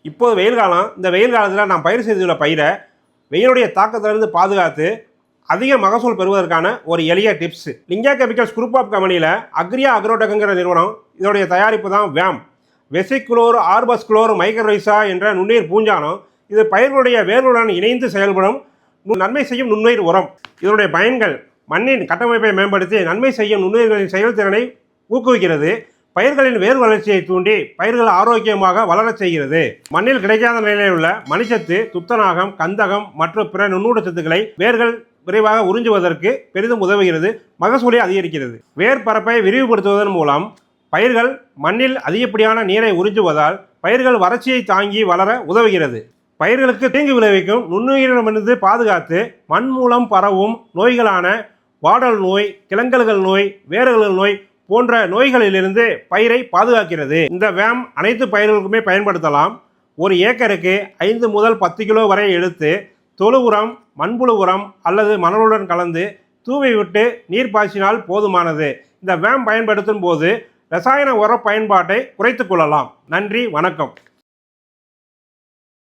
இப்போது வெயில் காலம். இந்த வெயில் காலத்தில் நாம் பயிர் செய்துள்ள பயிரை வெயிலுடைய தாக்கத்திலிருந்து பாதுகாத்து அதிக மகசூல் பெறுவதற்கான ஒரு எளிய tips. Linga chemicals group of கம்பெனியில் அக்ரியா அக்ரோடெக்ங்கிற நிறுவனம் இதோடைய தயாரிப்பு தான் வேம். வெசிகுலோர் ஆர்பஸ்குலோர் மைக்ரோரைசா என்ற நுண்ணுயிர் பூஞ்சானம். இது பயிர்களுடைய வேர்களுடன் இணைந்து செயல்படும் நன்மை செய்யும் நுண்ணுயிர் உரம். இதனுடைய பயன்கள்: மண்ணின் கட்டமைப்பை மேம்படுத்தி நன்மை செய்யும் நுண்ணுயிர்களின் செயல்திறனை ஊக்குவிக்கிறது. பயிர்களின் வேர் வளர்ச்சியை தூண்டி பயிர்கள் ஆரோக்கியமாக வளரச் செய்கிறது. மண்ணில் கிடைக்காத நிலையில் உள்ள மணிச்சத்து, துத்தநாகம், கந்தகம் மற்றும் பிற நுண்ணூட்டச்சத்துக்களை வேர்கள் விரைவாக உறிஞ்சுவதற்கு பெரிதும் உதவுகிறது. மகசூலை அதிகரிக்கிறது. வேர் பரப்பை விரிவுபடுத்துவதன் மூலம் பயிர்கள் மண்ணில் அதிகப்படியான நீரை உறிஞ்சுவதால் பயிர்கள் வறட்சியை தாங்கி வளர உதவுகிறது. பயிர்களுக்கு தீங்கு விளைவிக்கும் நுண்ணுயிரிடமிருந்து பாதுகாத்து மண் மூலம் பரவும் நோய்களான வாடல் நோய், கிழங்கல்கள் நோய், வேர்கள் நோய் போன்ற நோய்களிலிருந்து பயிரை பாதுகாக்கிறது. இந்த வேம் அனைத்து பயிர்களுக்குமே பயன்படுத்தலாம். ஒரு ஏக்கருக்கு 5 முதல் 10 கிலோ வரை எடுத்து தொழு உரம், மண்புழு உரம் அல்லது மணலுடன் கலந்து தூவி விட்டு நீர் பாய்ச்சினால் போதுமானது. இந்த வேம் பயன்படுத்தும் போது ரசாயன உர பயன்பாட்டை குறைத்துக் கொள்ளலாம். நன்றி, வணக்கம்.